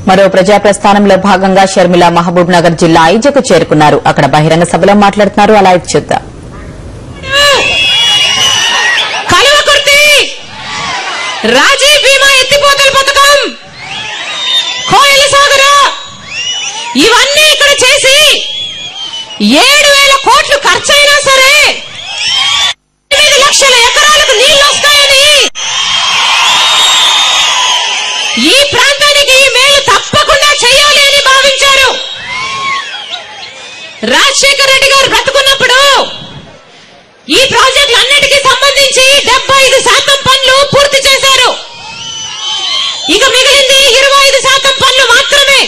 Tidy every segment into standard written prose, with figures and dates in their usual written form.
మరో ప్రజా ప్రస్థానంలో భాగంగా షర్మిల మహబూబ్ నగర్ జిల్లా ఐజకు చేరుకున్నారు. అక్కడ బహిరంగ సభలో మాట్లాడుతున్నారు. అలా చూద్దాం. రాజీవ్ బీమా ఎత్తిపోతల పథకం, కోయిల సాగర, ఇవన్నీ ఇక్కడ చేసి 7,000 కోట్లు ఖర్చైనా సరే 8 లక్షల ఎకరాలకు నీళ్లు వస్తాయని ఈ ప్రాంతానికి ఈ మేలు తప్పకుండా చేయాలి అని భావించారు. రాజశేఖర రెడ్డి గారు బ్రతుకున్నప్పుడు ఈ ప్రాజెక్టులన్నిటికీ సంబంధించి 75% పనులు పూర్తి చేశారు. ఇక మిగిలింది 25% పనులు మాత్రమే.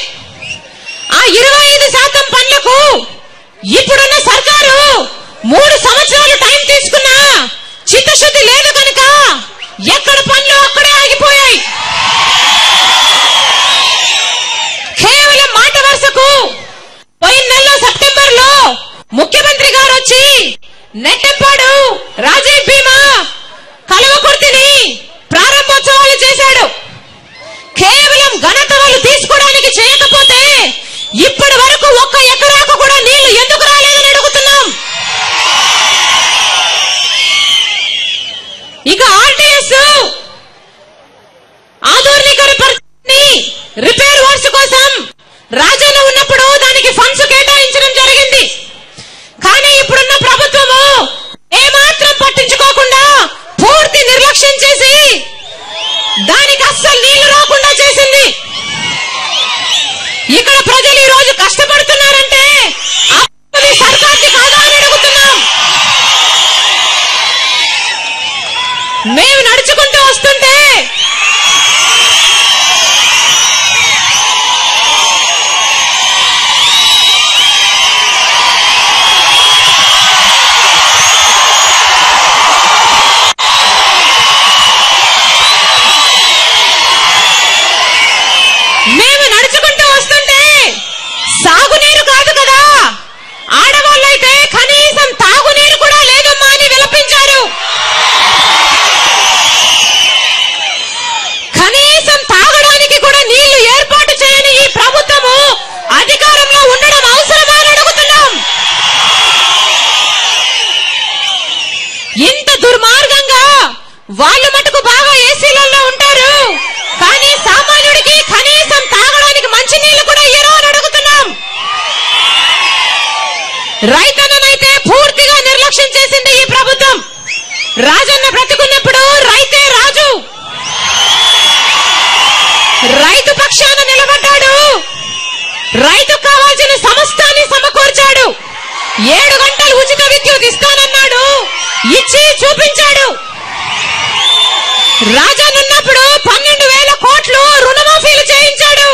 ఆ 25% పనులకు ఇప్పుడున్న సర్కారు 3 సంవత్సరాలు టైం తీసుకున్నా చిత్తశుద్ధి లేదు కనుక ఎక్కడ పనులు అక్కడే ఆగిపోయాయి. కేవలం మాట వరుసకు పోయిన నెలలో సెప్టెంబర్ లో ముఖ్యమంత్రి గారు వచ్చి నెట్టెంపాడు రాజీవ్ బీమా కలవకుర్తిని ప్రారంభోత్సవాలు చేశాడు. కేవలం ఘనతలు తీసుకోవడానికి చేయకపోతే ఇప్పటి వరకు 1 ఎకరాకు కూడా నీళ్లు ఎందుకు రాలేదని అడుగుతున్నాం. ఇక ఆర్టీఎస్ ఆధునికరణ పరిస్థితిని రిపేర్ వర్క్స్ కోసం రాజన్న ఉన్నప్పుడు దానికి ఫండ్స్ కేటాయించడం జరిగింది. కానీ ఇప్పుడున్న ప్రభుత్వము ఏమాత్రం పట్టించుకోకుండా పూర్తి నిర్లక్ష్యం చేసి దానికి అస్సలు నీళ్లు రాకుండా చేసింది. ఇక్కడ ప్రజలు ఈ రోజు కష్టపడుతున్నారంటే అది సర్కార్ది కాదా అని అడుగుతున్నాం. మేము నడుచుకుంటూ వస్తుంటే సాగునీరు కాదు కదా, ఆడవాళ్ళైతే కనీసం తాగునీరు కూడా లేదమ్మా అని విలపించారు. కనీసం తాగడానికి కూడా నీళ్లు ఏర్పాటు చేయని ఈ ప్రభుత్వము అధికారంలో ఉండడం అవసరమా అని అడుగుతున్నాం. ఇంత దుర్మార్గంగా వాళ్ళు మటుకు బాగా ఏసీలలో ఉంటారు, కానీ సామాన్యుడికి కనీసం తాగడానికి మంచి నీళ్లు కూడా ఇయ్యరు అని అడుగుతున్నాం. రైతన్ననైతే పూర్తిగా నిర్లక్ష్యం చేసింది ఈ ప్రభుత్వం. రాజన్న బ్రతుకున్నప్పుడు రైతే రాజు, రైతు పక్షాన నిలబడ్డాడు, రైతు కావాల్సిన సమస్తాన్ని సమకూర్చాడు. 7 గంటలు ఉచిత విద్యుత్ ఇస్తానన్నాడు, ఇచ్చి చూపించాడు. రాజన్న ఉన్నప్పుడు 12,000 కోట్లు రుణమాఫీలు చేయించాడు.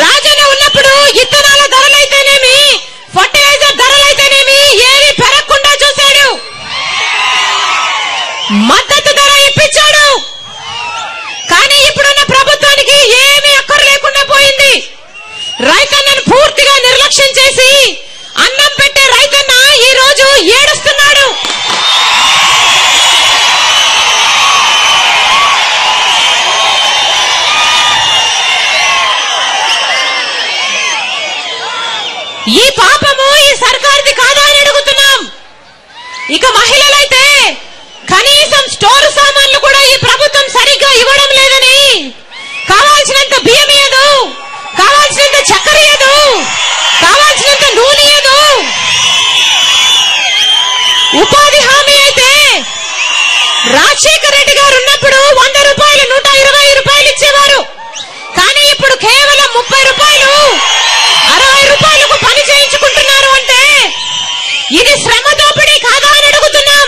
రాజన్న ఉన్నప్పుడు ఇత్తనాల ధరలైతేనేమి, ఫర్టిలైజర్ ధరలైతేనేమి ఏవి పెరగకుండా చూశాడు. మద్దతు ధర ఇప్పించాడు. కానీ ఇప్పుడున్న ప్రభుత్వానికి ఏమీ అక్కర్లేకుండా పోయింది. రైతన్నను పూర్తిగా నిర్లక్ష్యం చేసి అన్నం పెట్టే రైతన్న ఈ రోజు ఏడుస్తున్నాడు. ఈ పాపము ఈ సర్కార్ది కాదా అని అడుగుతున్నాం. ఇక మహిళలైతే కనీసం స్టోర్ సామాన్లు కూడా ఈ ప్రభుత్వం సరిగ్గా ఇవ్వడం లేదని కావాల్సినంత బియ్యం ఇయ్యదు, కావాల్సినంత చక్కెర ఇయ్యదు, కావాల్సినంత నూనె ఇయ్యదు. ఉపాధి హామీ అయితే రాజశేఖర రెడ్డి గారు ఉన్నప్పుడు 100 రూపాయలు 120 రూపాయలు ఇచ్చేవారు. కానీ ఇప్పుడు కేవలం 30 రూపాయలు 60 రూపాయలకు పని చేయించుకుంటున్నారు. అంటే ఇది శ్రమ దోపిడీ కాదా అని అడుగుతున్నాం.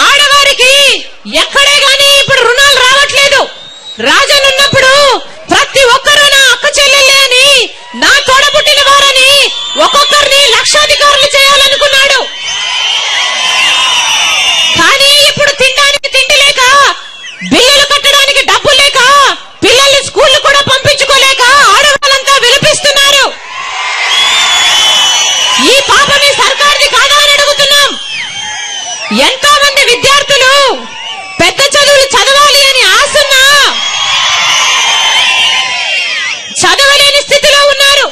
ఆడవారికి ఎక్కడే గాని ఇప్పుడు చదవలేని స్థితిలో ఉన్నారు.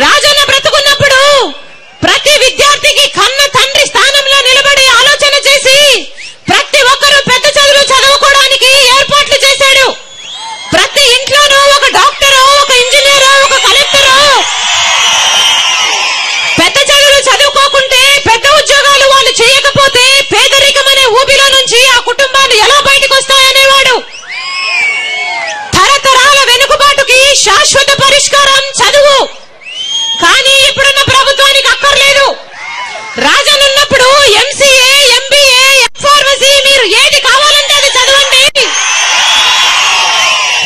రాజన్న బ్రతుకున్నప్పుడు ప్రతి విద్యార్థికి కన్న తండ్రి స్థానంలో నిలబడి ఆలోచన చేసి ప్రతి ఒక్కరూ పెద్ద చదువులు చదువుకోవడానికి ఏర్పాట్లు చేశాడు. ప్రతి ఇంట్లోనూ ఒక డాక్టరో, ఒక ఇంజనీరో, ఒక కలెక్టరో పెద్ద చదువులు చదువుకోకుంటే, పెద్ద ఉద్యోగాలు వాళ్ళు చేయకపోతే పేదరికం అనే ఊబిలో నుంచి ఆ కుటుంబాలు ఎలా బయటకు వస్తాయనేవాడు. తరతరాల వెనుకబాటుకి శాశ్వత పరిష్కారం చదువు. కానీ ఇప్పుడున్న ప్రభుత్వానికి అక్కర్లేదు. రాజన్ ఉన్నప్పుడు ఎంసీఏ, ఎంబీఏ, ఎంఫార్మసీ మీరు ఏది కావాలంటే అది చదవండి,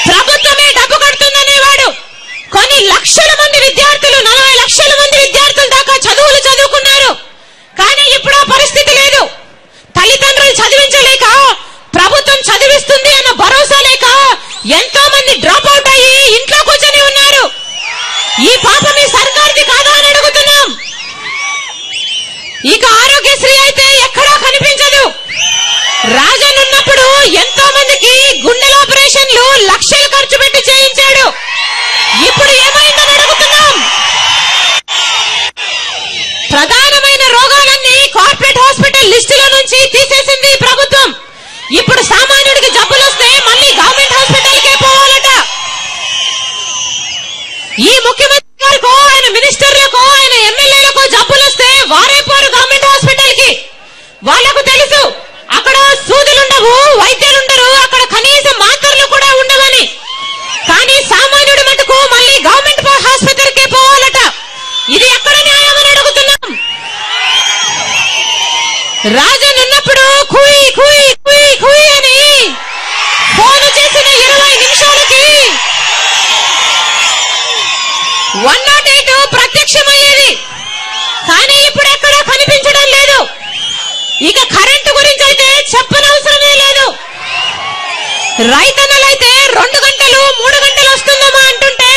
ప్రభుత్వమే డబ్బు కడుతుందనేవాడు. కొన్ని లక్షల మంది విద్యార్థులు, 40 లక్షల మంది విద్యార్థుల దాకా చదువులు చదువుకున్నారు. కానీ ఇప్పుడు ఆ పరిస్థితి లేదు. తల్లిదండ్రులు చదివించలేక, ప్రభుత్వం చదివిస్తుంది అన్న భరోసా లేక ఎంతో మంది డ్రాప్ అవుట్ అయ్యి ఇంట్లో కూర్చొని ఉన్నారు. ఈ పాపం ఈ సర్కార్ది కాదా అని అడుగుతున్నాం. ఇక ఆరోగ్యశ్రీ అయితే ఎక్కడా కనిపించదు. రాజన్ ఉన్నప్పుడు ఎంతో మందికి గుండెల ఆపరేషన్లు లక్షలు ఖర్చు పెట్టి చేయించాడు. ఇప్పుడు ఏమైందని అడుగుతున్నాం. ప్రధానమైన రోగాలన్నీ కార్పొరేట్ హాస్పిటల్ లిస్టులో నుంచి తీసేసింది ఈ ప్రభుత్వం. ఇప్పుడు సామాన్యుడికి జబ్బులు వస్తే మళ్ళీ గవర్నమెంట్ హాస్పిటల్కే పోవాలట. ఈ ముఖ్యమంత్రి గారికో, ఆయన మినిస్టర్లకో, ఆయన ఎమ్మెల్యేలకో జబ్బులు వస్తే వారే పోరు గవర్నమెంట్ హాస్పిటల్ కి. వాళ్లకు తెలుసు అక్కడ సూదులుండవు, వైద్యులుండరు, అక్కడ కనీసం మాత్రలు కూడా ఉండవని. కానీ సామాన్యుడి మటుకు మళ్ళీ గవర్నమెంట్ హాస్పిటల్కే పోవాలట. ఇది ఎక్కడ న్యాయం అని అడుగుతున్నాం. రాజన్ ఉన్నప్పుడు కుయ్ కుయ్ కుయ్ కుయ్ అని ఫోన్ చేసిన 20 నిమిషాలకి 108 ప్రత్యక్షమయ్యేది. కానీ ఇప్పుడు ఎక్కడా కనిపించడం లేదు. ఇక కరెంటు గురించి అయితే చెప్పనవసరమే లేదు. రైతన్నలైతే 2 గంటలు 3 గంటలు వస్తుందమ్మా అంటుంటే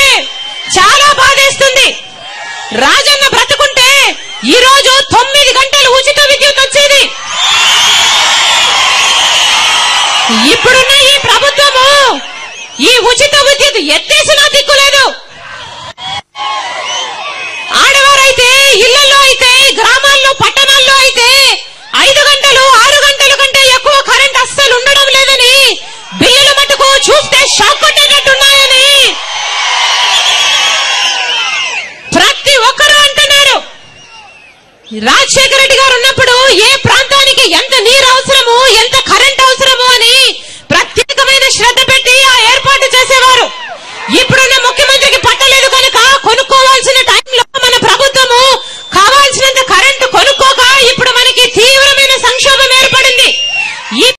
చాలా బాధేస్తుంది. రాజన్న బ్రతుకుంటే ఈ రోజు 9 గంటలు ఉచిత విద్యుత్ వచ్చేది. ఇప్పుడున్న ఈ ప్రభుత్వము ఈ ఉచిత విద్యుత్ ఎత్తేసినా దిక్కులేదు. ఆడవారైతే, ఇళ్లలో అయితే, గ్రామాల్లో, పట్టణాల్లో అయితే 5 గంటలు 6 గంటల కంటే ఎక్కువ కరెంట్ అస్సలు ఉండడం లేదని, బిల్లుల మటుకు చూస్తే షాక్ కొట్టేటట్టున్నాయని ప్రతి ఒక్కరూ అంటున్నారు. రాజశేఖర రెడ్డి గారు ఉన్నప్పుడు ఏ ప్రాంతానికి ఎంత నీరు అవసరము, ఎంత కరెంట్ అవసరము అని ప్రత్యేకమైన శ్రద్ధ పెట్టి ఆ ఏర్పాటు చేసేవారు. ఇప్పుడున్న